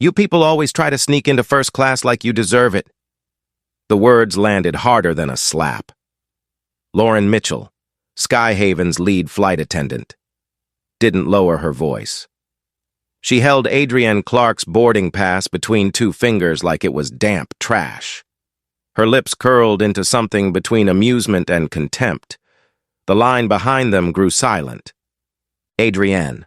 You people always try to sneak into first class like you deserve it. The words landed harder than a slap. Lauren Mitchell, Skyhaven's lead flight attendant, didn't lower her voice. She held Adrienne Clark's boarding pass between two fingers like it was damp trash. Her lips curled into something between amusement and contempt. The line behind them grew silent. Adrienne,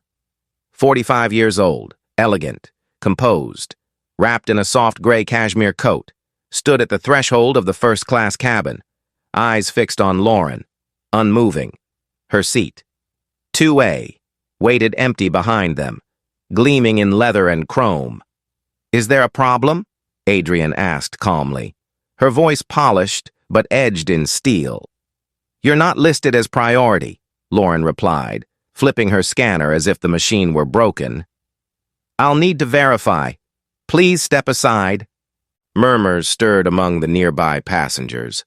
45 years old, elegant, composed, wrapped in a soft gray cashmere coat, stood at the threshold of the first-class cabin, eyes fixed on Lauren, unmoving. Her seat, 2A, waited empty behind them, gleaming in leather and chrome. "Is there a problem?" Adrienne asked calmly, her voice polished but edged in steel. "You're not listed as priority," Lauren replied, flipping her scanner as if the machine were broken. "I'll need to verify. Please step aside." Murmurs stirred among the nearby passengers.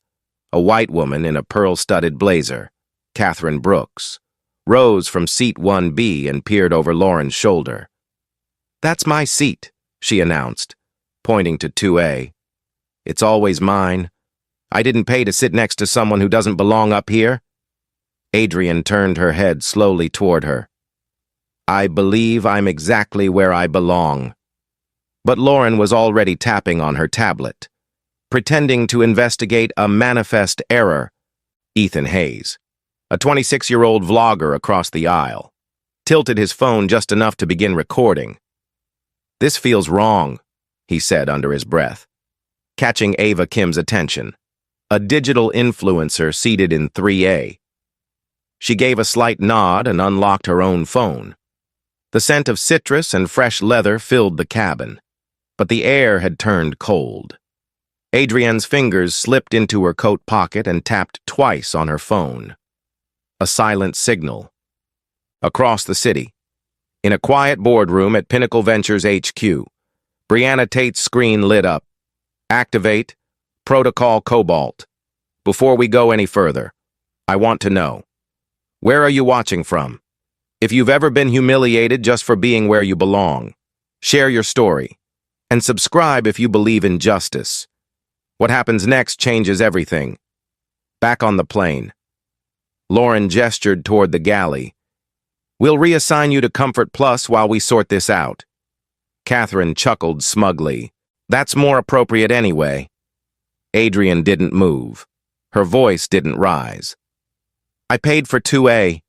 A white woman in a pearl-studded blazer, Catherine Brooks, rose from seat 1B and peered over Lauren's shoulder. "That's my seat," she announced, pointing to 2A. "It's always mine. I didn't pay to sit next to someone who doesn't belong up here." Adrienne turned her head slowly toward her. "I believe I'm exactly where I belong." But Lauren was already tapping on her tablet, pretending to investigate a manifest error. Ethan Hayes, a 26-year-old vlogger across the aisle, tilted his phone just enough to begin recording. "This feels wrong," he said under his breath, catching Ava Kim's attention, a digital influencer seated in 3A. She gave a slight nod and unlocked her own phone. The scent of citrus and fresh leather filled the cabin, but the air had turned cold. Adrienne's fingers slipped into her coat pocket and tapped twice on her phone. A silent signal. Across the city, in a quiet boardroom at Pinnacle Ventures HQ, Brianna Tate's screen lit up. "Activate Protocol Cobalt. Before we go any further, I want to know, where are you watching from? If you've ever been humiliated just for being where you belong, share your story, and subscribe if you believe in justice. What happens next changes everything." Back on the plane, Lauren gestured toward the galley. "We'll reassign you to Comfort Plus while we sort this out." Catherine chuckled smugly. "That's more appropriate anyway." Adrienne didn't move. Her voice didn't rise. "I paid for 2A.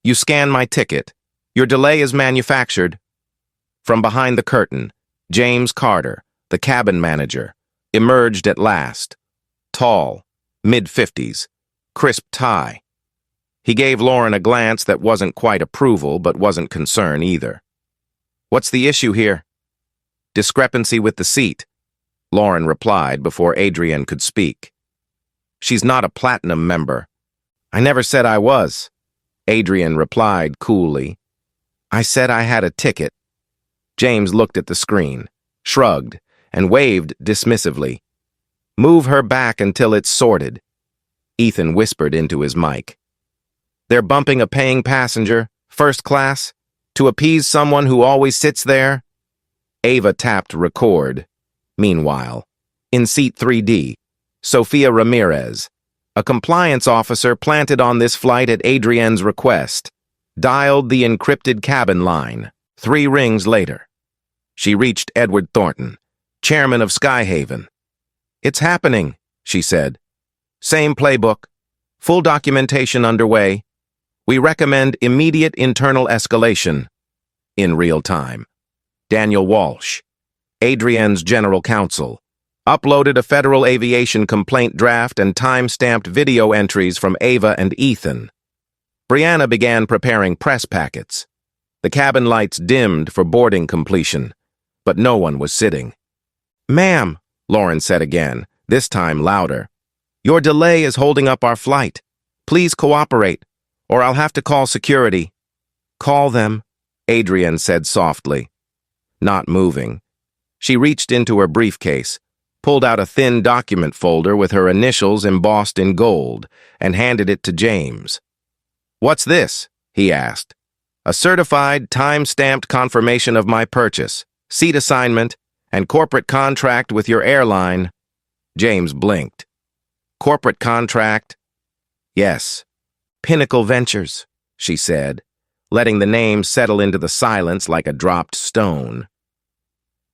You scanned my ticket. Your delay is manufactured." From behind the curtain, James Carter, the cabin manager, emerged at last. Tall, mid-50s, crisp tie. He gave Lauren a glance that wasn't quite approval but wasn't concern either. "What's the issue here?" "Discrepancy with the seat," Lauren replied before Adrienne could speak. "She's not a platinum member." "I never said I was," Adrienne replied coolly. "I said I had a ticket." James looked at the screen, shrugged, and waved dismissively. "Move her back until it's sorted." Ethan whispered into his mic. "They're bumping a paying passenger, first class, to appease someone who always sits there." Ava tapped record. Meanwhile, in seat 3D, Sophia Ramirez, a compliance officer planted on this flight at Adrienne's request, dialed the encrypted cabin line. 3 rings later, she reached Edward Thornton, chairman of Skyhaven. "It's happening," she said. "Same playbook. Full documentation underway. We recommend immediate internal escalation." In real time, Daniel Walsh, Adrienne's general counsel, uploaded a federal aviation complaint draft and time-stamped video entries from Ava and Ethan. Brianna began preparing press packets. The cabin lights dimmed for boarding completion, but no one was sitting. "Ma'am," Lauren said again, this time louder, "your delay is holding up our flight. Please cooperate, or I'll have to call security." "Call them," Adrienne said softly. Not moving, she reached into her briefcase, pulled out a thin document folder with her initials embossed in gold, and handed it to James. "What's this?" he asked. "A certified, time-stamped confirmation of my purchase, seat assignment, And corporate contract with your airline. James blinked. Corporate contract? Yes. Pinnacle Ventures, she said, letting the name settle into the silence like a dropped stone.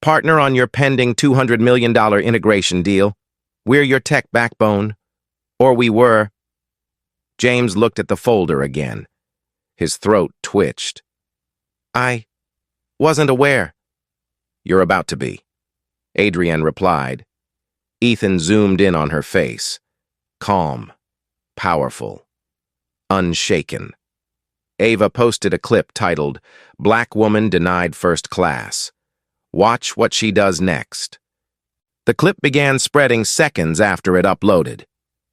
Partner on your pending $200 million integration deal. We're your tech backbone. Or we were. James looked at the folder again. His throat twitched. I wasn't aware. You're about to be, Adrienne replied. Ethan zoomed in on her face. Calm, powerful, unshaken. Ava posted a clip titled, Black Woman Denied First Class. Watch what she does next. The clip began spreading seconds after it uploaded.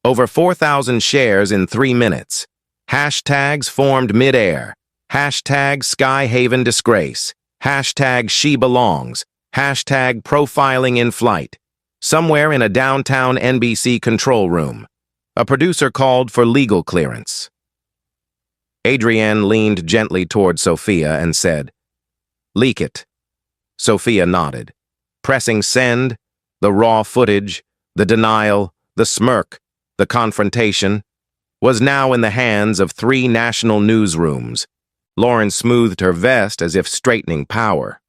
Over 4,000 shares in 3 minutes. Hashtags formed mid-air. Hashtag Sky Haven Disgrace. Hashtag She Belongs. Hashtag Profiling in Flight. Somewhere in a downtown NBC control room. A producer called for legal clearance. Adrienne leaned gently toward Sophia and said, Leak it. Sophia nodded. Pressing send, the raw footage, the denial, the smirk, the confrontation, was now in the hands of 3 national newsrooms. Lauren smoothed her vest as if straightening power.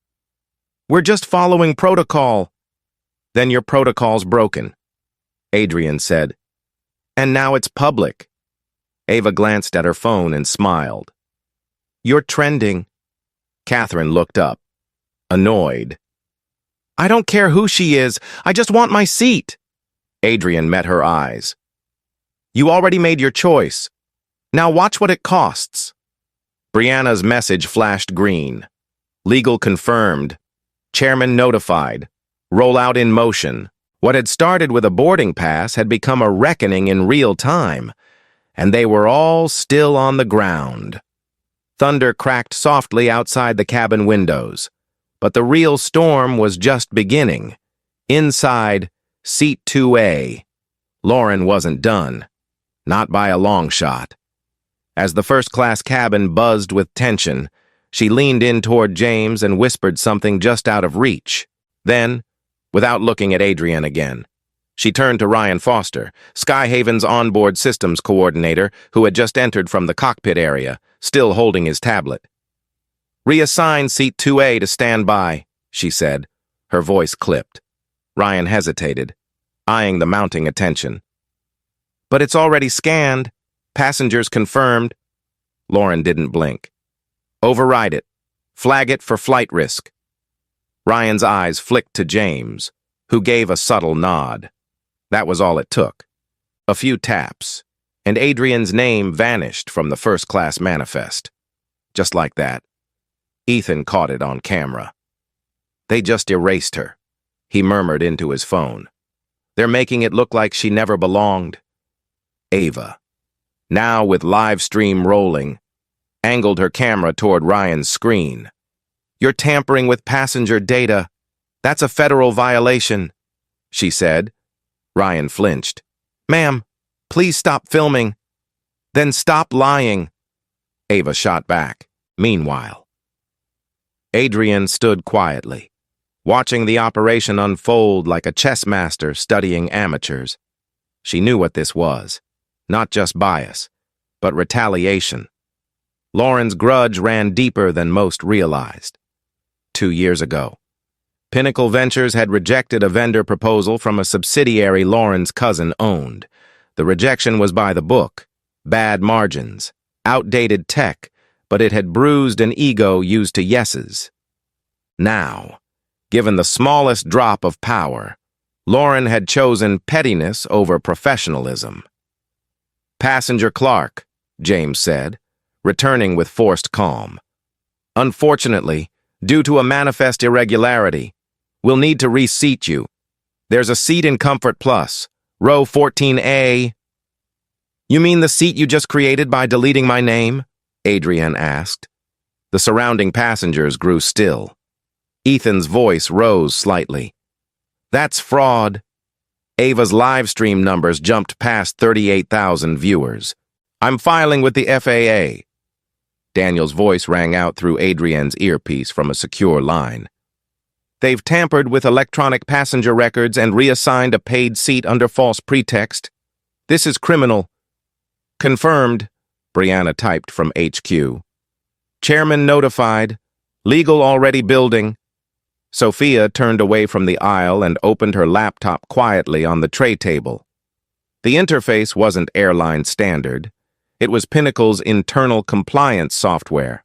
We're just following protocol. Then your protocol's broken, Adrienne said. And now it's public. Ava glanced at her phone and smiled. You're trending. Catherine looked up, annoyed. I don't care who she is. I just want my seat. Adrienne met her eyes. You already made your choice. Now watch what it costs. Brianna's message flashed green. Legal confirmed. Chairman notified. Rollout in motion. What had started with a boarding pass had become a reckoning in real time, and they were all still on the ground. Thunder cracked softly outside the cabin windows, but the real storm was just beginning. Inside, Seat 2A. Lauren wasn't done. Not by a long shot. As the first-class cabin buzzed with tension, she leaned in toward James and whispered something just out of reach. Then, without looking at Adrienne again, she turned to Ryan Foster, Skyhaven's onboard systems coordinator, who had just entered from the cockpit area, still holding his tablet. Reassign Seat 2A to stand by, she said, her voice clipped. Ryan hesitated, eyeing the mounting attention. But it's already scanned. Passengers confirmed. Lauren didn't blink. Override it. Flag it for flight risk. Ryan's eyes flicked to James, who gave a subtle nod. That was all it took. A few taps, and Adrienne's name vanished from the first-class manifest. Just like that. Ethan caught it on camera. They just erased her, he murmured into his phone. They're making it look like she never belonged. Ava, now with live stream rolling, angled her camera toward Ryan's screen. You're tampering with passenger data. That's a federal violation, she said. Ryan flinched. Ma'am, please stop filming. Then stop lying. Ava shot back. Meanwhile, Adrienne stood quietly, watching the operation unfold like a chess master studying amateurs. She knew what this was. Not just bias, but retaliation. Lauren's grudge ran deeper than most realized. 2 years ago, Pinnacle Ventures had rejected a vendor proposal from a subsidiary Lauren's cousin owned. The rejection was by the book, bad margins, outdated tech, but it had bruised an ego used to yeses. Now, given the smallest drop of power, Lauren had chosen pettiness over professionalism. Passenger Clark, James said, returning with forced calm. Unfortunately, due to a manifest irregularity, we'll need to reseat you. There's a seat in Comfort Plus, row 14A. You mean the seat you just created by deleting my name? Adrienne asked. The surrounding passengers grew still. Ethan's voice rose slightly. That's fraud. Ava's live stream numbers jumped past 38,000 viewers. I'm filing with the FAA. Daniel's voice rang out through Adrienne's earpiece from a secure line. They've tampered with electronic passenger records and reassigned a paid seat under false pretext. This is criminal. Confirmed, Brianna typed from HQ. Chairman notified. Legal already building. Sophia turned away from the aisle and opened her laptop quietly on the tray table. The interface wasn't Airline standard. It was Pinnacle's internal compliance software.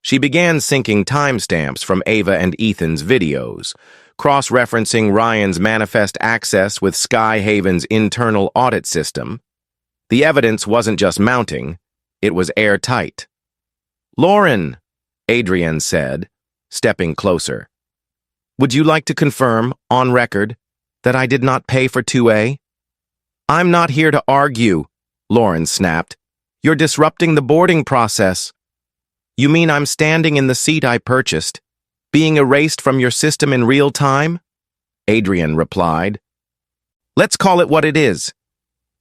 She began syncing timestamps from Ava and Ethan's videos, cross-referencing Ryan's manifest access with Skyhaven's internal audit system. The evidence wasn't just mounting, it was airtight. "Lauren," Adrienne said, stepping closer. "Would you like to confirm, on record, that I did not pay for 2A? "I'm not here to argue," Lauren snapped. "You're disrupting the boarding process." "You mean I'm standing in the seat I purchased, being erased from your system in real time?" Adrienne replied. "Let's call it what it is,"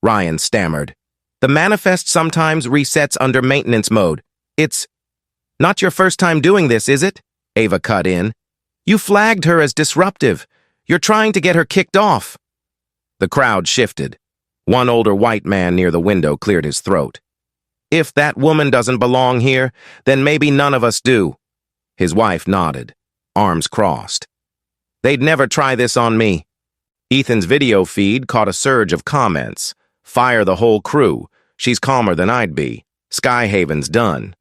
Ryan stammered. "The manifest sometimes resets under maintenance mode. It's not your first time doing this, is it?" Ava cut in. "You flagged her as disruptive. You're trying to get her kicked off." The crowd shifted. One older white man near the window cleared his throat. "If that woman doesn't belong here, then maybe none of us do." His wife nodded, arms crossed. "They'd never try this on me." Ethan's video feed caught a surge of comments. "Fire the whole crew. She's calmer than I'd be. Skyhaven's done."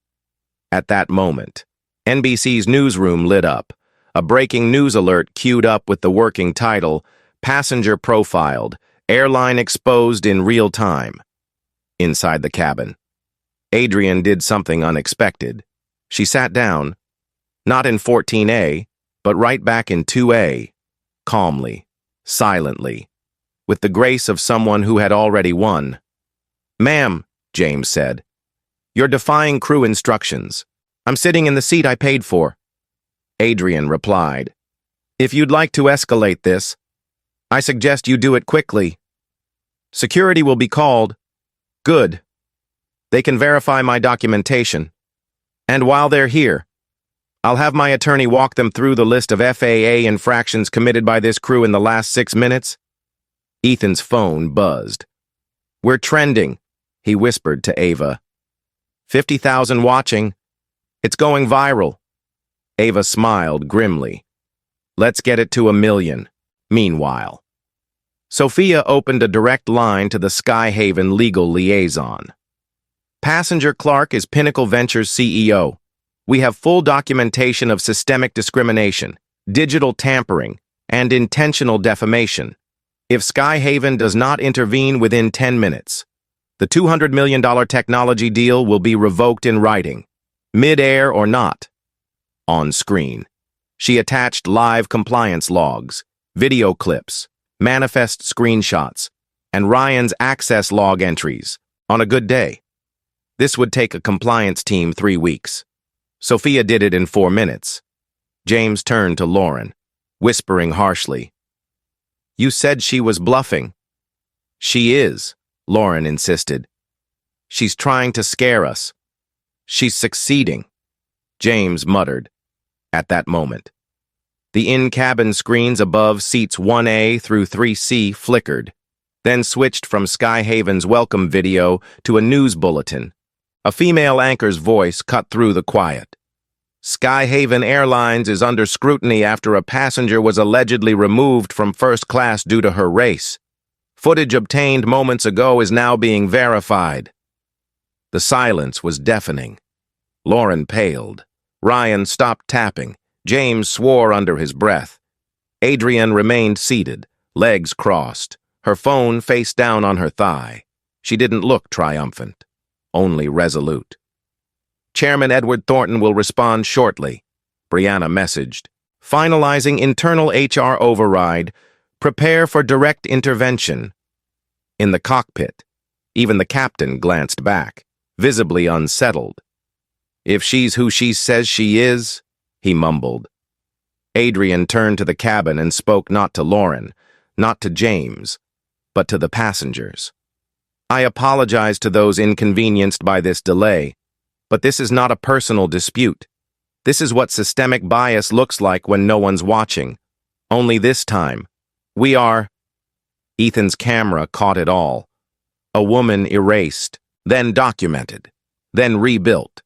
At that moment, NBC's newsroom lit up. A breaking news alert queued up with the working title, "Passenger Profiled, Airline Exposed in Real Time." Inside the cabin, Adrienne did something unexpected. She sat down, not in 14A, but right back in 2A, calmly, silently, with the grace of someone who had already won. "Ma'am," James said, "you're defying crew instructions. I'm sitting in the seat I paid for." Adrienne replied, "If you'd like to escalate this, I suggest you do it quickly. Security will be called." "Good. They can verify my documentation. And while they're here, I'll have my attorney walk them through the list of FAA infractions committed by this crew in the last 6 minutes." Ethan's phone buzzed. "We're trending," he whispered to Ava. 50,000 watching. It's going viral." Ava smiled grimly. "Let's get it to 1 million. Meanwhile." Sophia opened a direct line to the Skyhaven legal liaison. "Passenger Clark is Pinnacle Ventures CEO. We have full documentation of systemic discrimination, digital tampering, and intentional defamation. If Skyhaven does not intervene within 10 minutes, the $200 million technology deal will be revoked in writing, mid-air or not." On screen, she attached live compliance logs, video clips, manifest screenshots, and Ryan's access log entries on a good day. This would take a compliance team 3 weeks. Sophia did it in 4 minutes. James turned to Lauren, whispering harshly, "You said she was bluffing." "She is," Lauren insisted. "She's trying to scare us. She's succeeding," James muttered. At that moment, the in-cabin screens above seats 1A through 3C flickered, then switched from Skyhaven's welcome video to a news bulletin. A female anchor's voice cut through the quiet. "Skyhaven Airlines is under scrutiny after a passenger was allegedly removed from first class due to her race. Footage obtained moments ago is now being verified." The silence was deafening. Lauren paled. Ryan stopped tapping. James swore under his breath. Adrienne remained seated, legs crossed, her phone face down on her thigh. She didn't look triumphant, only resolute. "Chairman Edward Thornton will respond shortly," Brianna messaged. "Finalizing internal HR override. Prepare for direct intervention." In the cockpit, even the captain glanced back, visibly unsettled. "If she's who she says she is," he mumbled. Adrienne turned to the cabin and spoke not to Lauren, not to James, but to the passengers. "I apologize to those inconvenienced by this delay, but this is not a personal dispute. This is what systemic bias looks like when no one's watching. Only this time, we are... Ethan's camera caught it all. A woman erased, then documented, then rebuilt.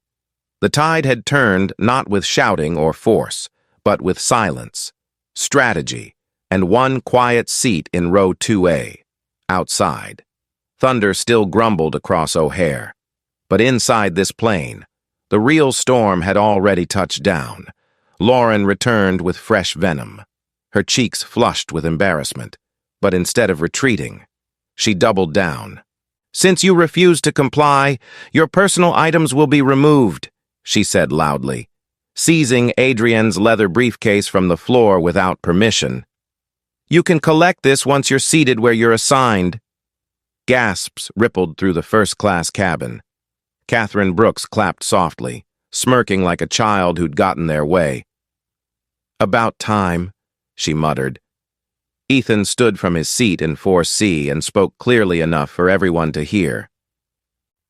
The tide had turned not with shouting or force, but with silence, strategy, and one quiet seat in row 2A, outside. Thunder still grumbled across O'Hare. But inside this plane, the real storm had already touched down. Lauren returned with fresh venom, her cheeks flushed with embarrassment. But instead of retreating, she doubled down. "Since you refuse to comply, your personal items will be removed," she said loudly, seizing Adrian's leather briefcase from the floor without permission. "You can collect this once you're seated where you're assigned." Gasps rippled through the first-class cabin. Catherine Brooks clapped softly, smirking like a child who'd gotten their way. "About time," she muttered. Ethan stood from his seat in 4C and spoke clearly enough for everyone to hear.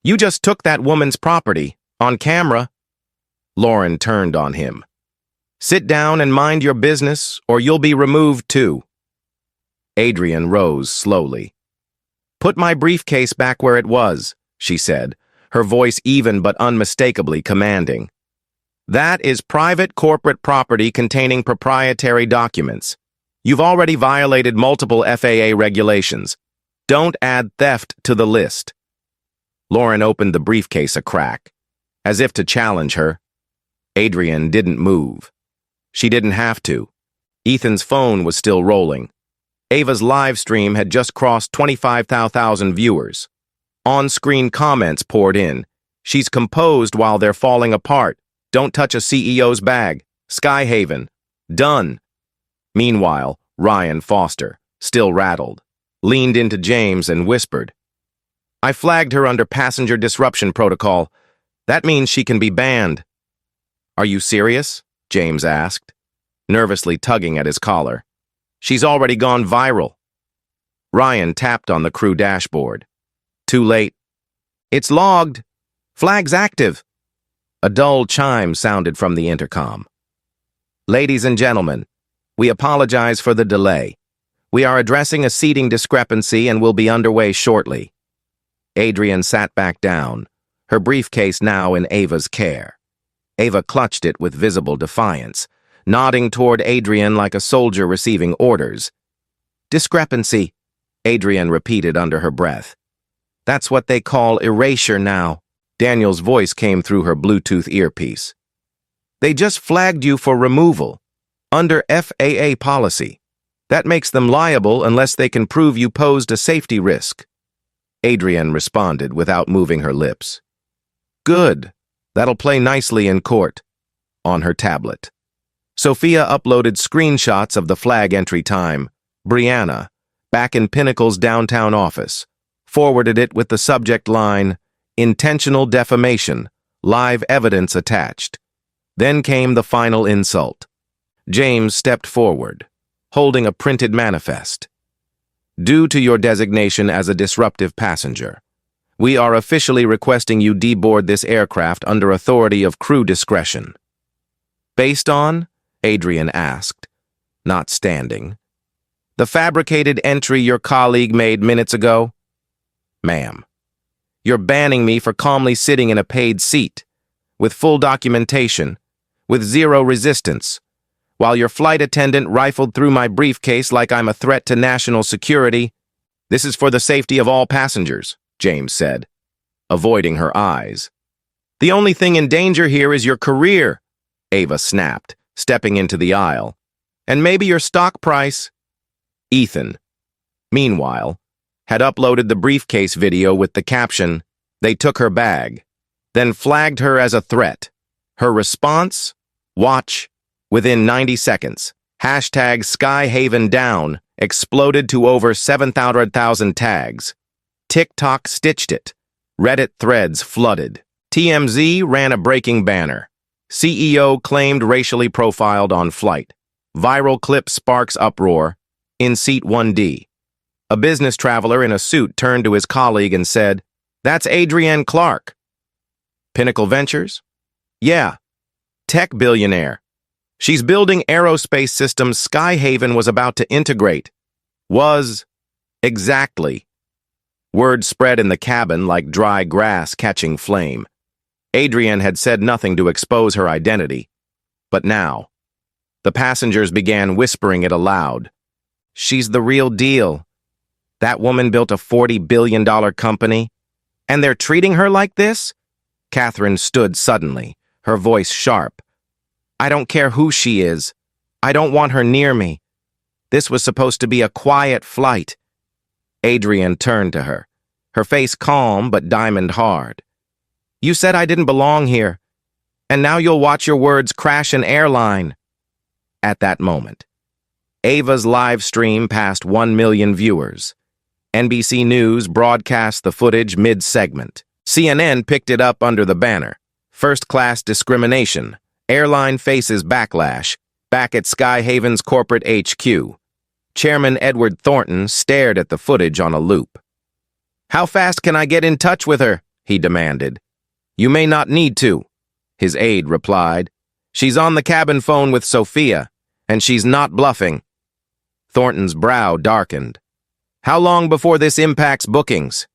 "You just took that woman's property, on camera." Lauren turned on him. "Sit down and mind your business, or you'll be removed too." Adrian rose slowly. "Put my briefcase back where it was," she said, her voice even but unmistakably commanding. "That is private corporate property containing proprietary documents. You've already violated multiple FAA regulations. Don't add theft to the list." Lauren opened the briefcase a crack, as if to challenge her. Adrian didn't move. She didn't have to. Ethan's phone was still rolling. Ava's live stream had just crossed 25,000 viewers. On-screen comments poured in. "She's composed while they're falling apart. Don't touch a CEO's bag. Skyhaven. Done." Meanwhile, Ryan Foster, still rattled, leaned into James and whispered, "I flagged her under passenger disruption protocol. That means she can be banned." "Are you serious?" James asked, nervously tugging at his collar. "She's already gone viral." Ryan tapped on the crew dashboard. "Too late." "It's logged. Flag's active." A dull chime sounded from the intercom. "Ladies and gentlemen, we apologize for the delay. We are addressing a seating discrepancy and will be underway shortly." Adrian sat back down, her briefcase now in Ava's care. Ava clutched it with visible defiance, nodding toward Adrian like a soldier receiving orders. "Discrepancy," Adrian repeated under her breath. "That's what they call erasure now." Daniel's voice came through her Bluetooth earpiece. "They just flagged you for removal. Under FAA policy. That makes them liable unless they can prove you posed a safety risk." Adrian responded without moving her lips. "Good. That'll play nicely in court." On her tablet. Sophia uploaded screenshots of the flag entry time. Brianna, back in Pinnacle's downtown office, forwarded it with the subject line, "Intentional defamation, live evidence attached." Then came the final insult. James stepped forward, holding a printed manifest. "Due to your designation as a disruptive passenger, we are officially requesting you deboard this aircraft under authority of crew discretion." "Based on?" Adrian asked, not standing. "The fabricated entry your colleague made minutes ago?" "Ma'am, you're banning me for calmly sitting in a paid seat, with full documentation, with zero resistance, while your flight attendant rifled through my briefcase like I'm a threat to national security." "This is for the safety of all passengers," James said, avoiding her eyes. "The only thing in danger here is your career," Ava snapped, stepping into the aisle. "And maybe your stock price." Ethan, meanwhile, had uploaded the briefcase video with the caption, "They took her bag," then flagged her as a threat. Her response? Watch. Within 90 seconds, hashtag #SkyhavenDown exploded to over 700,000 tags. TikTok stitched it. Reddit threads flooded. TMZ ran a breaking banner. CEO claimed racially profiled on flight. Viral clip sparks uproar. In seat 1D. A business traveler in a suit turned to his colleague and said, "That's Adrienne Clark." "Pinnacle Ventures?" "Yeah. Tech billionaire." She's building aerospace systems Skyhaven was about to integrate. Was. Exactly. Word spread in the cabin like dry grass catching flame. Adrian had said nothing to expose her identity. But now, the passengers began whispering it aloud. She's the real deal. That woman built a $40 billion company, and they're treating her like this? Catherine stood suddenly, her voice sharp. I don't care who she is. I don't want her near me. This was supposed to be a quiet flight. Adrian turned to her, her face calm but diamond hard. You said I didn't belong here, and now you'll watch your words crash an airline. At that moment, Ava's live stream passed 1 million viewers. NBC News broadcast the footage mid-segment. CNN picked it up under the banner. First-class discrimination. Airline faces backlash. Back at Skyhaven's corporate HQ. Chairman Edward Thornton stared at the footage on a loop. How fast can I get in touch with her? He demanded. You may not need to, his aide replied. She's on the cabin phone with Sophia, and she's not bluffing. Thornton's brow darkened. How long before this impacts bookings?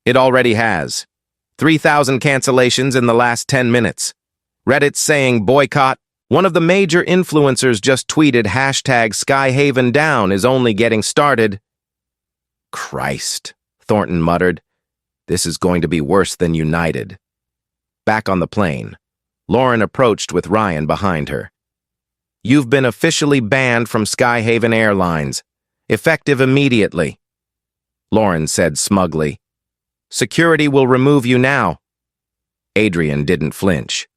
It already has. 3,000 cancellations in the last 10 minutes. Reddit's saying boycott. One of the major influencers just tweeted #SkyhavenDown is only getting started. Christ, Thornton muttered. This is going to be worse than United. Back on the plane, Lauren approached with Ryan behind her. You've been officially banned from Skyhaven Airlines, effective immediately. Lauren said smugly. Security will remove you now. Adrian didn't flinch.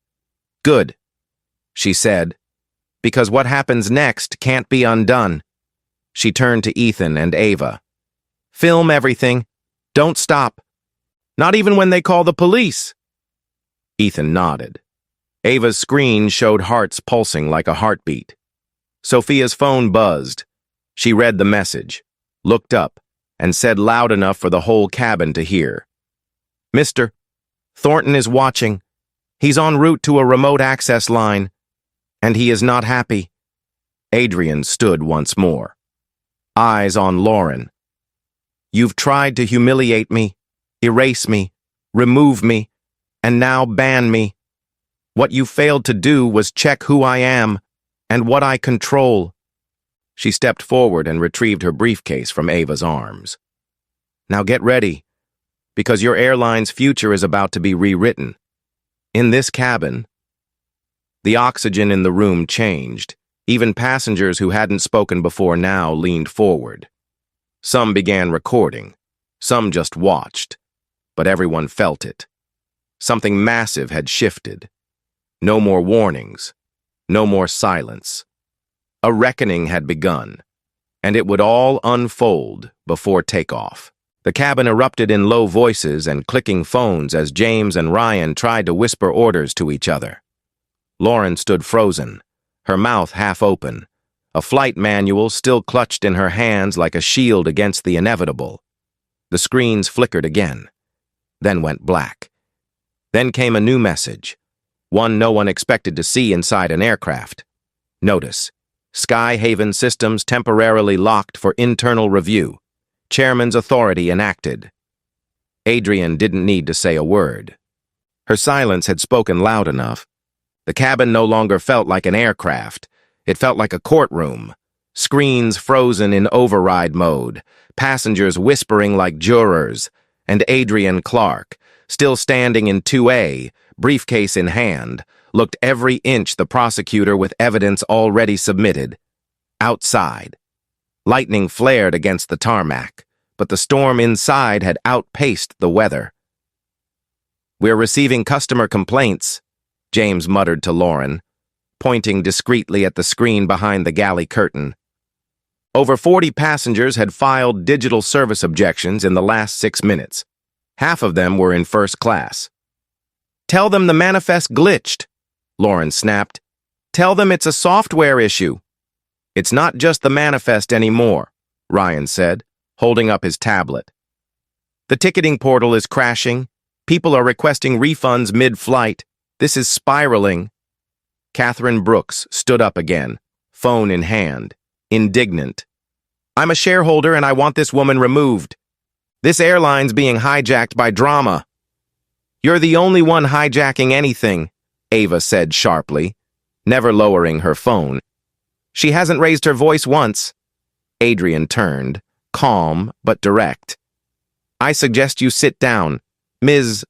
Good, she said, because what happens next can't be undone. She turned to Ethan and Ava. Film everything. Don't stop. Not even when they call the police. Ethan nodded. Ava's screen showed hearts pulsing like a heartbeat. Sophia's phone buzzed. She read the message, looked up, and said loud enough for the whole cabin to hear. Mr. Thornton is watching. He's en route to a remote access line, and he is not happy. Adrian stood once more, eyes on Lauren. You've tried to humiliate me, erase me, remove me, and now ban me. What you failed to do was check who I am and what I control. She stepped forward and retrieved her briefcase from Ava's arms. Now get ready, because your airline's future is about to be rewritten. In this cabin, the oxygen in the room changed. Even passengers who hadn't spoken before now leaned forward. Some began recording, some just watched, but everyone felt it. Something massive had shifted. No more warnings, no more silence. A reckoning had begun, and it would all unfold before takeoff. The cabin erupted in low voices and clicking phones as James and Ryan tried to whisper orders to each other. Lauren stood frozen, her mouth half open, a flight manual still clutched in her hands like a shield against the inevitable. The screens flickered again, then went black. Then came a new message, one no one expected to see inside an aircraft. Notice, Skyhaven systems temporarily locked for internal review. Chairman's authority enacted. Adrian didn't need to say a word. Her silence had spoken loud enough. The cabin no longer felt like an aircraft. It felt like a courtroom. Screens frozen in override mode, passengers whispering like jurors, and Adrian Clark, still standing in 2A, briefcase in hand, looked every inch the prosecutor with evidence already submitted. Outside. Lightning flared against the tarmac, but the storm inside had outpaced the weather. We're receiving customer complaints, James muttered to Lauren, pointing discreetly at the screen behind the galley curtain. Over 40 passengers had filed digital service objections in the last 6 minutes. Half of them were in first class. Tell them the manifest glitched, Lauren snapped. Tell them it's a software issue. It's not just the manifest anymore, Ryan said, holding up his tablet. The ticketing portal is crashing. People are requesting refunds mid-flight. This is spiraling. Catherine Brooks stood up again, phone in hand, indignant. I'm a shareholder and I want this woman removed. This airline's being hijacked by drama. You're the only one hijacking anything, Ava said sharply, never lowering her phone. She hasn't raised her voice once. Adrian turned, calm but direct. I suggest you sit down. Ms.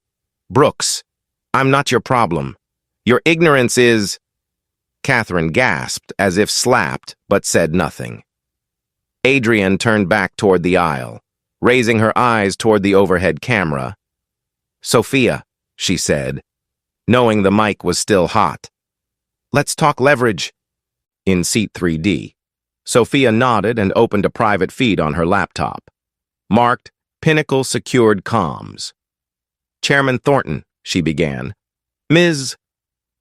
Brooks, I'm not your problem. Your ignorance is... Catherine gasped, as if slapped, but said nothing. Adrian turned back toward the aisle, raising her eyes toward the overhead camera. Sophia, she said, knowing the mic was still hot. Let's talk leverage. In seat 3D, Sophia nodded and opened a private feed on her laptop, marked Pinnacle Secured Comms. Chairman Thornton, she began. Ms.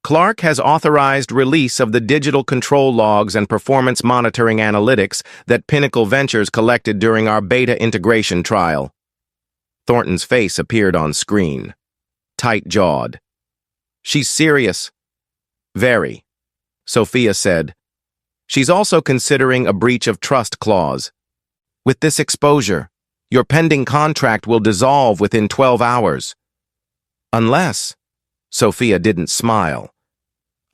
Clark has authorized release of the digital control logs and performance monitoring analytics that Pinnacle Ventures collected during our beta integration trial. Thornton's face appeared on screen, tight-jawed. She's serious. Very, Sophia said. She's also considering a breach of trust clause. With this exposure, your pending contract will dissolve within 12 hours. Unless, Sophia didn't smile,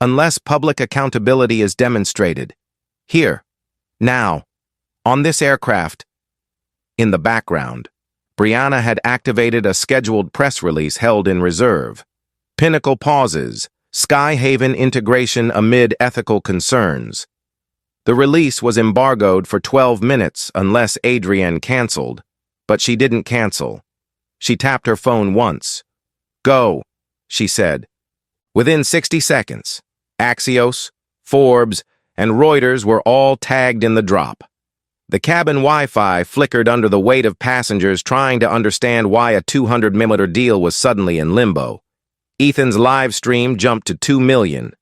unless public accountability is demonstrated. Here, now, on this aircraft. In the background, Brianna had activated a scheduled press release held in reserve. Pinnacle pauses, Skyhaven integration amid ethical concerns. The release was embargoed for 12 minutes unless Adrienne canceled, but she didn't cancel. She tapped her phone once. Go, she said. Within 60 seconds, Axios, Forbes, and Reuters were all tagged in the drop. The cabin Wi-Fi flickered under the weight of passengers trying to understand why a $200 million deal was suddenly in limbo. Ethan's live stream jumped to 2 million.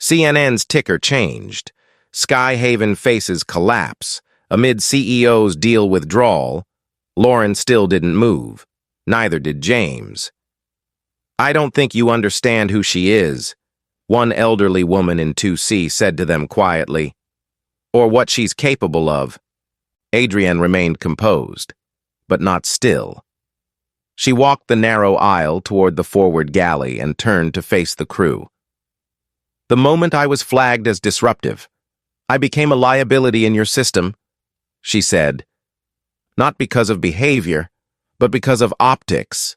CNN's ticker changed. Skyhaven faces collapse. Amid CEO's deal withdrawal, Lauren still didn't move. Neither did James. I don't think you understand who she is, one elderly woman in 2C said to them quietly. Or what she's capable of. Adrienne remained composed, but not still. She walked the narrow aisle toward the forward galley and turned to face the crew. The moment I was flagged as disruptive, I became a liability in your system, she said. Not because of behavior, but because of optics.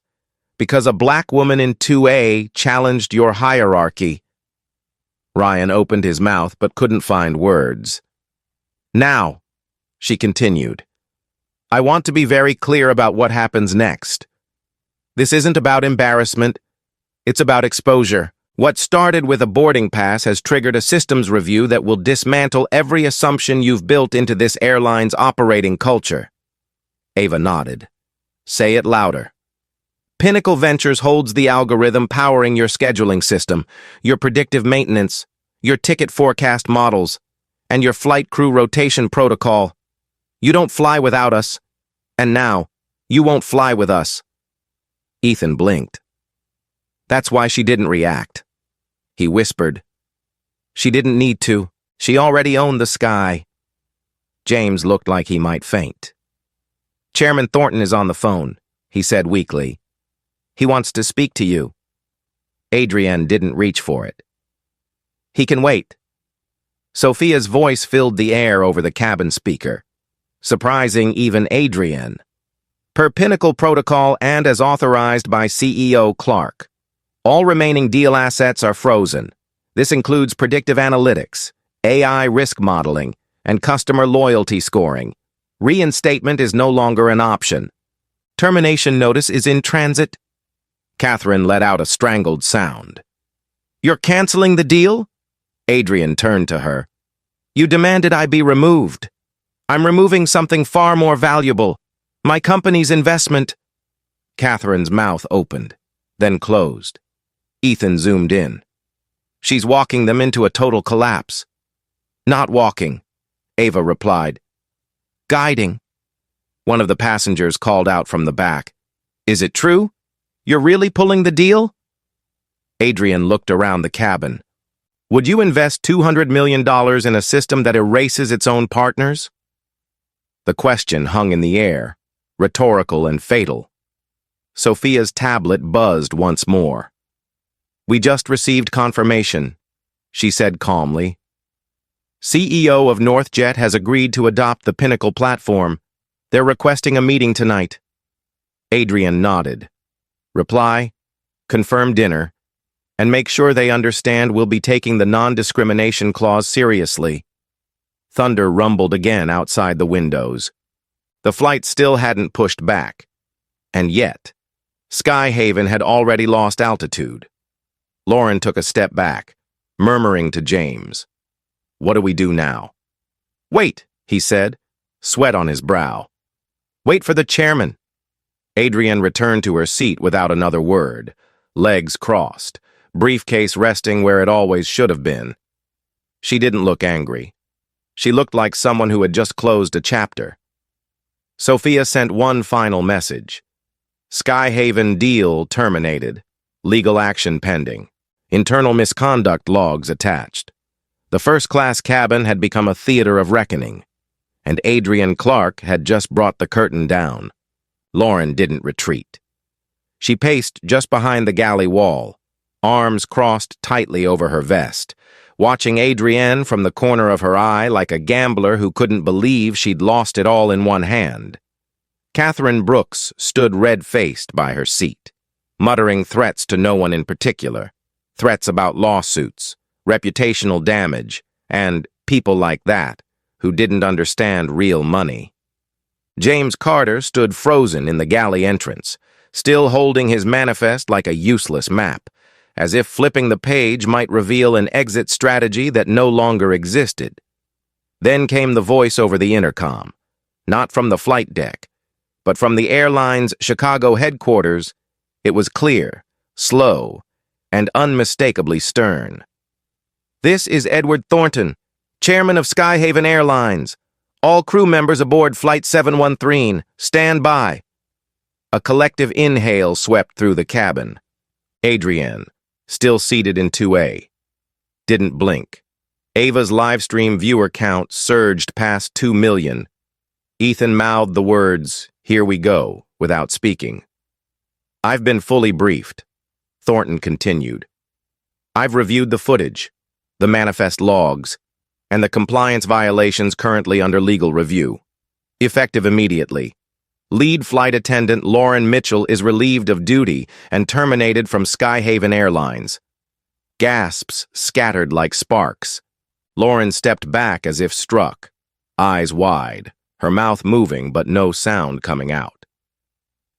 Because a black woman in 2A challenged your hierarchy. Ryan opened his mouth but couldn't find words. Now, she continued, I want to be very clear about what happens next. This isn't about embarrassment. It's about exposure. What started with a boarding pass has triggered a systems review that will dismantle every assumption you've built into this airline's operating culture. Ava nodded. Say it louder. Pinnacle Ventures holds the algorithm powering your scheduling system, your predictive maintenance, your ticket forecast models, and your flight crew rotation protocol. You don't fly without us, and now, you won't fly with us. Ethan blinked. That's why she didn't react. He whispered. She didn't need to. She already owned the sky. James looked like he might faint. Chairman Thornton is on the phone, he said weakly. He wants to speak to you. Adrienne didn't reach for it. He can wait. Sophia's voice filled the air over the cabin speaker, surprising even Adrienne. Per Pinnacle protocol and as authorized by CEO Clark, all remaining deal assets are frozen. This includes predictive analytics, AI risk modeling, and customer loyalty scoring. Reinstatement is no longer an option. Termination notice is in transit. Catherine let out a strangled sound. You're canceling the deal? Adrienne turned to her. You demanded I be removed. I'm removing something far more valuable. My company's investment. Catherine's mouth opened, then closed. Ethan zoomed in. She's walking them into a total collapse. Not walking, Ava replied. Guiding. One of the passengers called out from the back. Is it true? You're really pulling the deal? Adrienne looked around the cabin. Would you invest $200 million in a system that erases its own partners? The question hung in the air, rhetorical and fatal. Sophia's tablet buzzed once more. "We just received confirmation," she said calmly. "CEO of NorthJet has agreed to adopt the Pinnacle platform. They're requesting a meeting tonight." Adrian nodded. "Reply, confirm dinner, and make sure they understand we'll be taking the non-discrimination clause seriously." Thunder rumbled again outside the windows. The flight still hadn't pushed back. And yet, Skyhaven had already lost altitude. Lauren took a step back, murmuring to James, "What do we do now?" "Wait," he said, sweat on his brow. "Wait for the chairman." Adrian returned to her seat without another word, legs crossed, briefcase resting where it always should have been. She didn't look angry. She looked like someone who had just closed a chapter. Sophia sent one final message. Skyhaven deal terminated. Legal action pending. Internal misconduct logs attached. The first-class cabin had become a theater of reckoning, and Adrian Clark had just brought the curtain down. Lauren didn't retreat. She paced just behind the galley wall, arms crossed tightly over her vest, watching Adrienne from the corner of her eye like a gambler who couldn't believe she'd lost it all in one hand. Catherine Brooks stood red-faced by her seat, muttering threats to no one in particular, threats about lawsuits, reputational damage, and people like that who didn't understand real money. James Carter stood frozen in the galley entrance, still holding his manifest like a useless map, as if flipping the page might reveal an exit strategy that no longer existed. Then came the voice over the intercom, not from the flight deck, but from the airline's Chicago headquarters. It was clear, slow, and unmistakably stern. "This is Edward Thornton, chairman of Skyhaven Airlines. All crew members aboard Flight 713, stand by." A collective inhale swept through the cabin. Adrienne, still seated in 2A, didn't blink. Ava's livestream viewer count surged past 2 million. Ethan mouthed the words, "Here we go," without speaking. "I've been fully briefed," Thornton continued. "I've reviewed the footage, the manifest logs, and the compliance violations currently under legal review. Effective immediately. Lead flight attendant Lauren Mitchell is relieved of duty and terminated from Skyhaven Airlines." Gasps scattered like sparks. Lauren stepped back as if struck, eyes wide, her mouth moving but no sound coming out.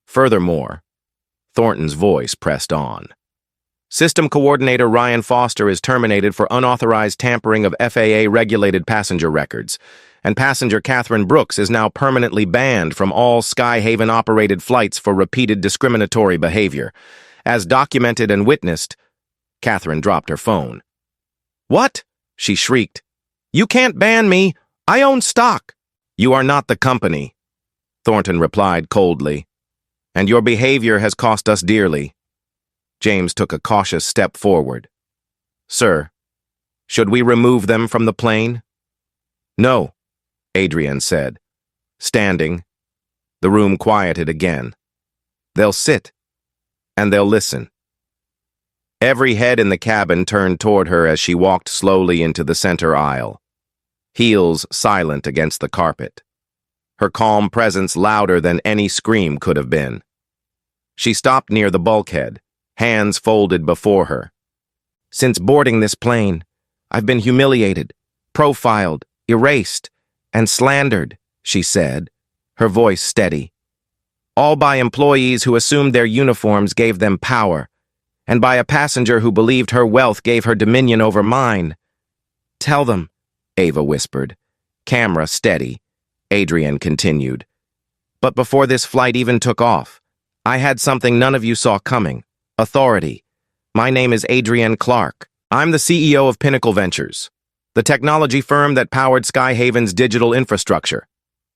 Furthermore, Thornton's voice pressed on. "System Coordinator Ryan Foster is terminated for unauthorized tampering of FAA-regulated passenger records, and passenger Catherine Brooks is now permanently banned from all Skyhaven-operated flights for repeated discriminatory behavior. As documented and witnessed." Catherine dropped her phone. "What?" she shrieked. "You can't ban me! I own stock!" "You are not the company," Thornton replied coldly. "And your behavior has cost us dearly." James took a cautious step forward. "Sir, should we remove them from the plane?" "No," Adrian said. Standing, the room quieted again. "They'll sit, and they'll listen." Every head in the cabin turned toward her as she walked slowly into the center aisle, heels silent against the carpet, her calm presence louder than any scream could have been. She stopped near the bulkhead, hands folded before her. "Since boarding this plane, I've been humiliated, profiled, erased, and slandered," she said, her voice steady. "All by employees who assumed their uniforms gave them power, and by a passenger who believed her wealth gave her dominion over mine." "Tell them," Ava whispered. Camera steady, Adrian continued. "But before this flight even took off, I had something none of you saw coming. Authority. My name is Adrian Clark. I'm the CEO of Pinnacle Ventures, the technology firm that powered Skyhaven's digital infrastructure,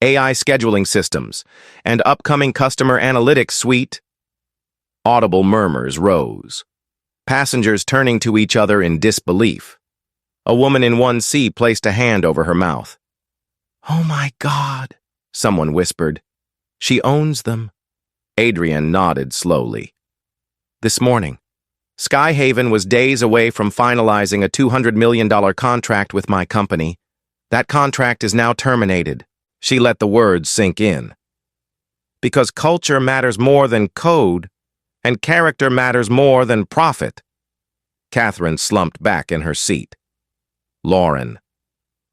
AI scheduling systems, and upcoming customer analytics suite." Audible murmurs rose, passengers turning to each other in disbelief. A woman in 1C placed a hand over her mouth. "Oh my God," someone whispered. "She owns them." Adrian nodded slowly. This morning, Skyhaven was days away from finalizing a $200 million contract with my company. That contract is now terminated. She let the words sink in. Because culture matters more than code, and character matters more than profit. Catherine slumped back in her seat. Lauren,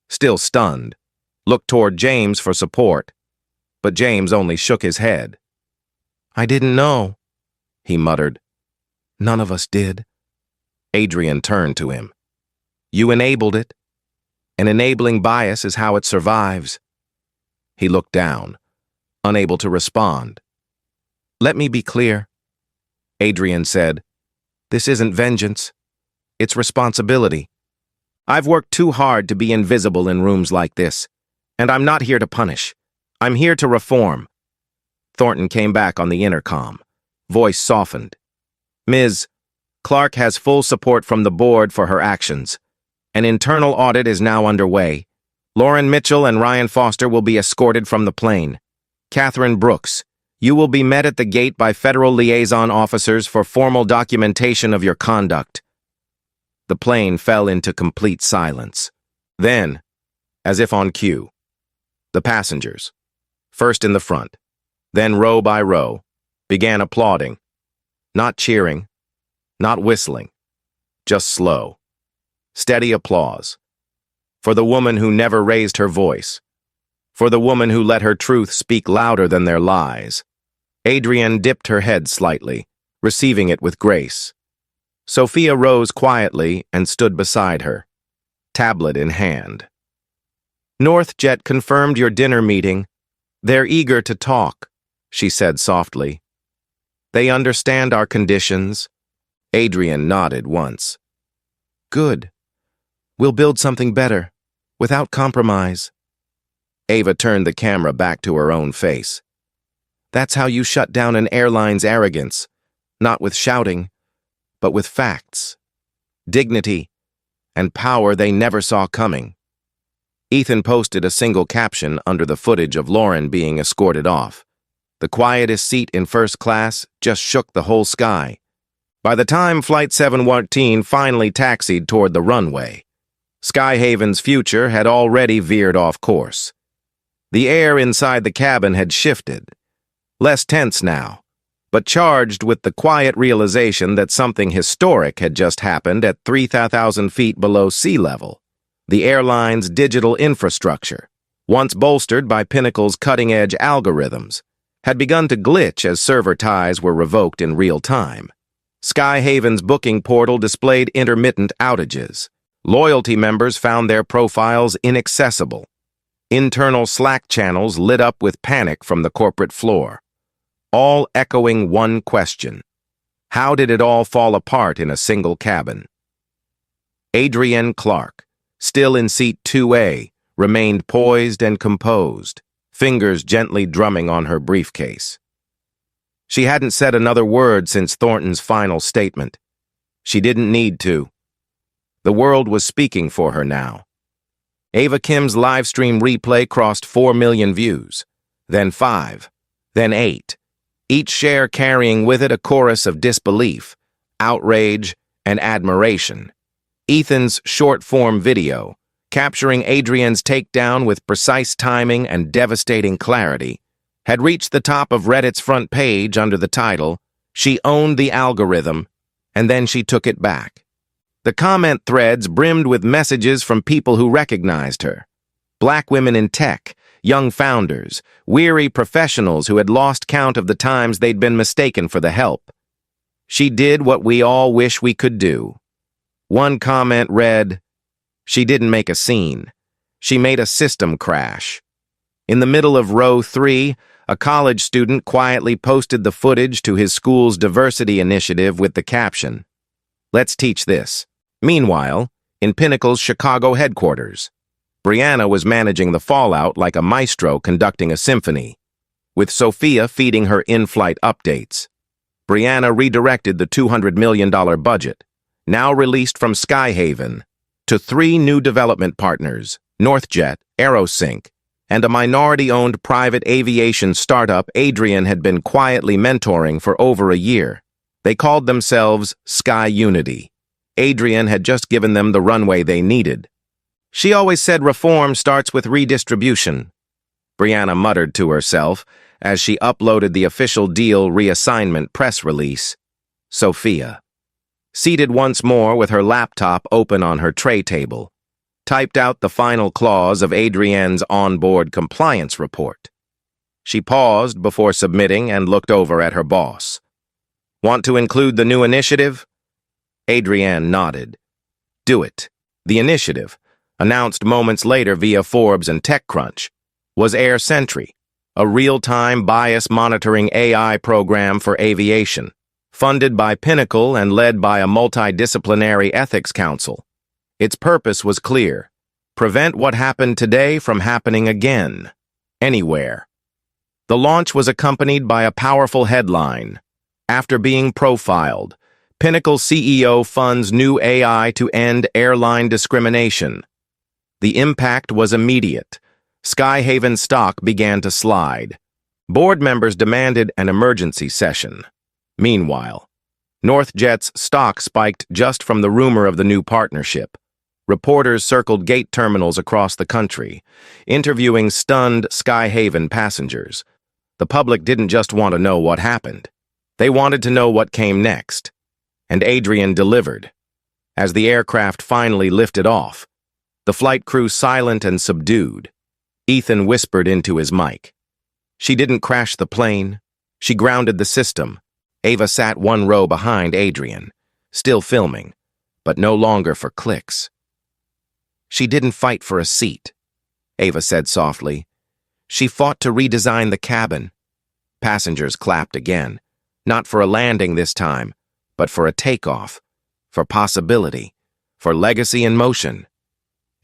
still stunned, looked toward James for support, but James only shook his head. "I didn't know," he muttered. "None of us did." Adrian turned to him. "You enabled it. An enabling bias is how it survives." He looked down, unable to respond. "Let me be clear," Adrian said. "This isn't vengeance. It's responsibility. I've worked too hard to be invisible in rooms like this, and I'm not here to punish. I'm here to reform." Thornton came back on the intercom. Voice softened. "Ms. Clark has full support from the board for her actions. An internal audit is now underway. Lauren Mitchell and Ryan Foster will be escorted from the plane. Catherine Brooks, you will be met at the gate by federal liaison officers for formal documentation of your conduct." The plane fell into complete silence. Then, as if on cue, the passengers, first in the front, then row by row, began applauding. Not cheering, not whistling, just slow, steady applause. For the woman who never raised her voice. For the woman who let her truth speak louder than their lies. Adrian dipped her head slightly, receiving it with grace. Sophia rose quietly and stood beside her, tablet in hand. "NorthJet confirmed your dinner meeting. They're eager to talk," she said softly. "They understand our conditions." Adrian nodded once. "Good. We'll build something better, without compromise." Ava turned the camera back to her own face. "That's how you shut down an airline's arrogance, not with shouting, but with facts, dignity, and power they never saw coming." Ethan posted a single caption under the footage of Lauren being escorted off. The quietest seat in first class just shook the whole sky. By the time Flight 714 finally taxied toward the runway, Skyhaven's future had already veered off course. The air inside the cabin had shifted, less tense now, but charged with the quiet realization that something historic had just happened at 3,000 feet below sea level. The airline's digital infrastructure, once bolstered by Pinnacle's cutting-edge algorithms, had begun to glitch as server ties were revoked in real time. Skyhaven's booking portal displayed intermittent outages. Loyalty members found their profiles inaccessible. Internal Slack channels lit up with panic from the corporate floor, all echoing one question: how did it all fall apart in a single cabin? Adrienne Clark, still in seat 2A, remained poised and composed, fingers gently drumming on her briefcase. She hadn't said another word since Thornton's final statement. She didn't need to. The world was speaking for her now. Ava Kim's livestream replay crossed 4 million views, then 5, then 8, each share carrying with it a chorus of disbelief, outrage, and admiration. Ethan's short-form video, capturing Adrian's takedown with precise timing and devastating clarity, had reached the top of Reddit's front page under the title, "She owned the algorithm, and then she took it back." The comment threads brimmed with messages from people who recognized her. Black women in tech, young founders, weary professionals who had lost count of the times they'd been mistaken for the help. She did what we all wish we could do. One comment read, "She didn't make a scene. She made a system crash." In the middle of row 3, a college student quietly posted the footage to his school's diversity initiative with the caption, "Let's teach this." Meanwhile, in Pinnacle's Chicago headquarters, Brianna was managing the fallout like a maestro conducting a symphony, with Sophia feeding her in-flight updates. Brianna redirected the $200 million budget, now released from Skyhaven, to 3 new development partners, Northjet, Aerosync, and a minority-owned private aviation startup Adrian had been quietly mentoring for over a year. They called themselves Sky Unity. Adrian had just given them the runway they needed. "She always said reform starts with redistribution," Brianna muttered to herself as she uploaded the official deal reassignment press release. Sophia, seated once more with her laptop open on her tray table, typed out the final clause of Adrienne's onboard compliance report. She paused before submitting and looked over at her boss. "Want to include the new initiative?" Adrienne nodded. "Do it." The initiative, announced moments later via Forbes and TechCrunch, was Air Sentry, a real-time bias monitoring AI program for aviation, funded by Pinnacle and led by a multidisciplinary ethics council. Its purpose was clear: prevent what happened today from happening again, anywhere. The launch was accompanied by a powerful headline: "After being profiled, Pinnacle CEO funds new AI to end airline discrimination." The impact was immediate. Skyhaven stock began to slide. Board members demanded an emergency session. Meanwhile, Northjet's stock spiked just from the rumor of the new partnership. Reporters circled gate terminals across the country, interviewing stunned Skyhaven passengers. The public didn't just want to know what happened. They wanted to know what came next. And Adrian delivered. As the aircraft finally lifted off, the flight crew silent and subdued, Ethan whispered into his mic. "She didn't crash the plane. She grounded the system." Ava sat one row behind Adrian, still filming, but no longer for clicks. "She didn't fight for a seat," Ava said softly. "She fought to redesign the cabin." Passengers clapped again, not for a landing this time, but for a takeoff, for possibility, for legacy in motion.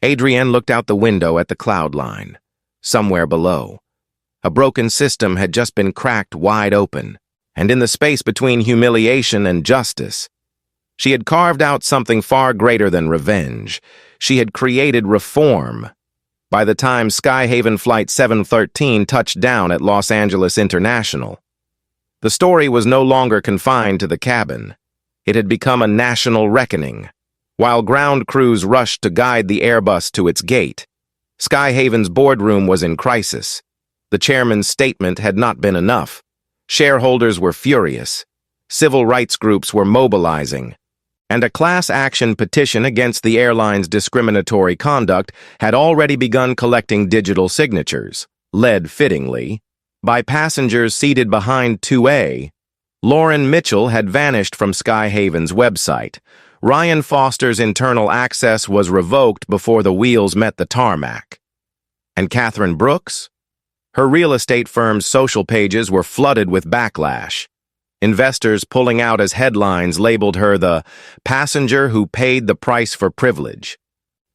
Adrienne looked out the window at the cloud line. Somewhere below, a broken system had just been cracked wide open, and in the space between humiliation and justice, she had carved out something far greater than revenge. She had created reform. By the time Skyhaven Flight 713 touched down at Los Angeles International, the story was no longer confined to the cabin. It had become a national reckoning. While ground crews rushed to guide the Airbus to its gate, Skyhaven's boardroom was in crisis. The chairman's statement had not been enough. Shareholders were furious. Civil rights groups were mobilizing. And a class action petition against the airline's discriminatory conduct had already begun collecting digital signatures, led fittingly by passengers seated behind 2A. Lauren Mitchell had vanished from Skyhaven's website. Ryan Foster's internal access was revoked before the wheels met the tarmac. And Catherine Brooks? Her real estate firm's social pages were flooded with backlash. Investors pulling out as headlines labeled her the passenger who paid the price for privilege.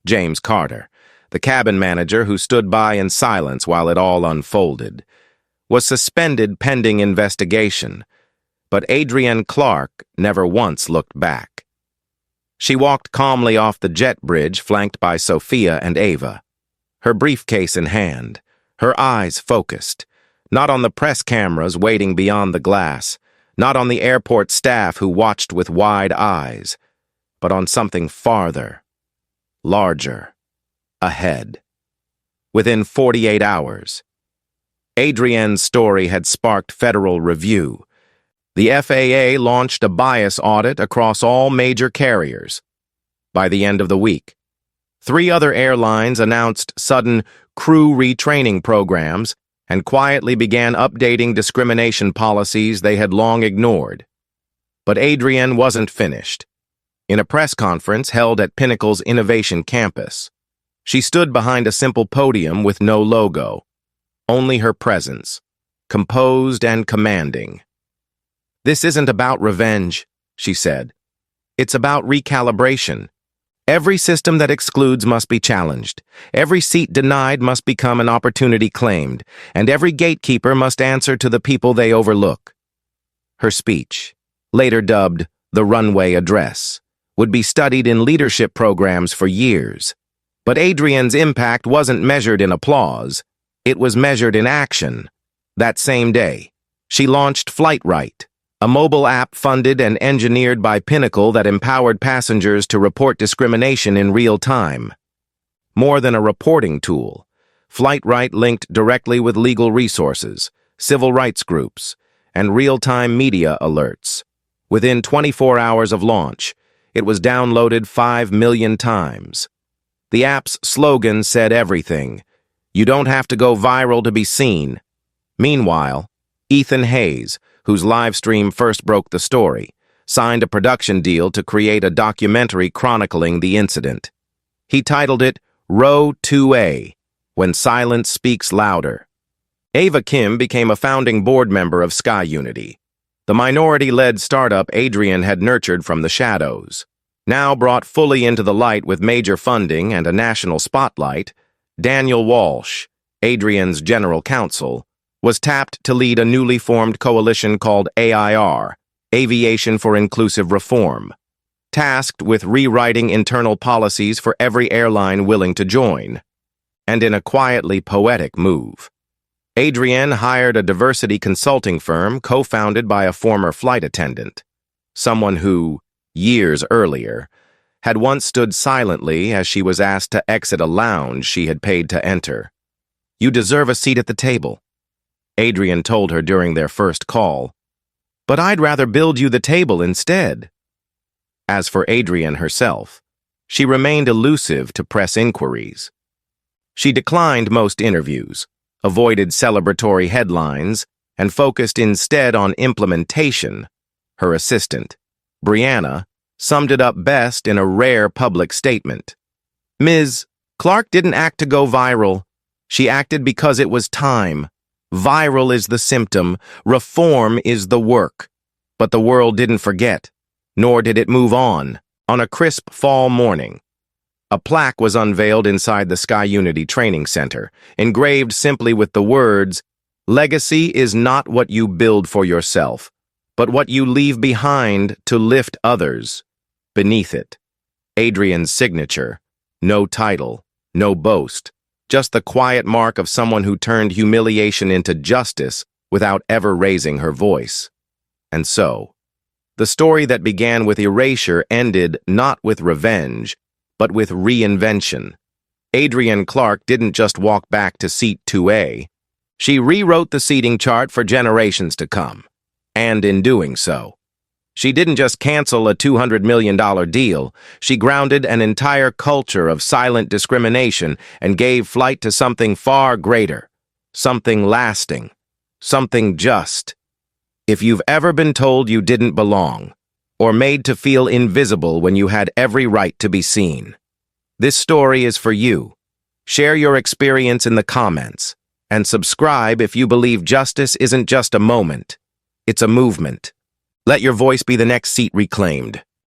James Carter, the cabin manager who stood by in silence while it all unfolded, was suspended pending investigation, but Adrienne Clark never once looked back. She walked calmly off the jet bridge flanked by Sophia and Ava, her briefcase in hand, her eyes focused, not on the press cameras waiting beyond the glass, not on the airport staff who watched with wide eyes, but on something farther, larger, ahead. Within 48 hours, Adrienne's story had sparked federal review. The FAA launched a bias audit across all major carriers. By the end of the week, 3 other airlines announced sudden crew retraining programs and quietly began updating discrimination policies they had long ignored. But Adrienne wasn't finished. In a press conference held at Pinnacle's Innovation Campus, she stood behind a simple podium with no logo, only her presence, composed and commanding. "This isn't about revenge," she said. "It's about recalibration. Every system that excludes must be challenged. Every seat denied must become an opportunity claimed, and every gatekeeper must answer to the people they overlook." Her speech, later dubbed the Runway Address, would be studied in leadership programs for years. But Adrian's impact wasn't measured in applause. It was measured in action. That same day, she launched FlightRight, a mobile app funded and engineered by Pinnacle that empowered passengers to report discrimination in real time. More than a reporting tool, FlightRight linked directly with legal resources, civil rights groups, and real-time media alerts. Within 24 hours of launch, it was downloaded 5 million times. The app's slogan said everything. You don't have to go viral to be seen. Meanwhile, Ethan Hayes, whose live stream first broke the story, signed a production deal to create a documentary chronicling the incident. He titled it Row 2A, When Silence Speaks Louder. Ava Kim became a founding board member of Sky Unity, the minority-led startup Adrian had nurtured from the shadows. Now brought fully into the light with major funding and a national spotlight, Daniel Walsh, Adrian's general counsel, was tapped to lead a newly formed coalition called AIR, Aviation for Inclusive Reform, tasked with rewriting internal policies for every airline willing to join. And in a quietly poetic move, Adrian hired a diversity consulting firm co-founded by a former flight attendant, someone who, years earlier, had once stood silently as she was asked to exit a lounge she had paid to enter. You deserve a seat at the table, Adrian told her during their first call. But I'd rather build you the table instead. As for Adrian herself, she remained elusive to press inquiries. She declined most interviews, avoided celebratory headlines, and focused instead on implementation. Her assistant, Brianna, summed it up best in a rare public statement. Ms. Clark didn't act to go viral. She acted because it was time. Viral is the symptom, reform is the work. But the world didn't forget, nor did it move on. On a crisp fall morning, a plaque was unveiled inside the Sky Unity Training Center, engraved simply with the words, "Legacy is not what you build for yourself, but what you leave behind to lift others." Beneath it, Adrian's signature, no title, no boast, just the quiet mark of someone who turned humiliation into justice without ever raising her voice. And so, the story that began with erasure ended not with revenge, but with reinvention. Adrian Clark didn't just walk back to seat 2A. She rewrote the seating chart for generations to come. And in doing so, she didn't just cancel a $200 million deal, she grounded an entire culture of silent discrimination and gave flight to something far greater, something lasting, something just. If you've ever been told you didn't belong, or made to feel invisible when you had every right to be seen, this story is for you. Share your experience in the comments, and subscribe if you believe justice isn't just a moment, it's a movement. Let your voice be the next seat reclaimed.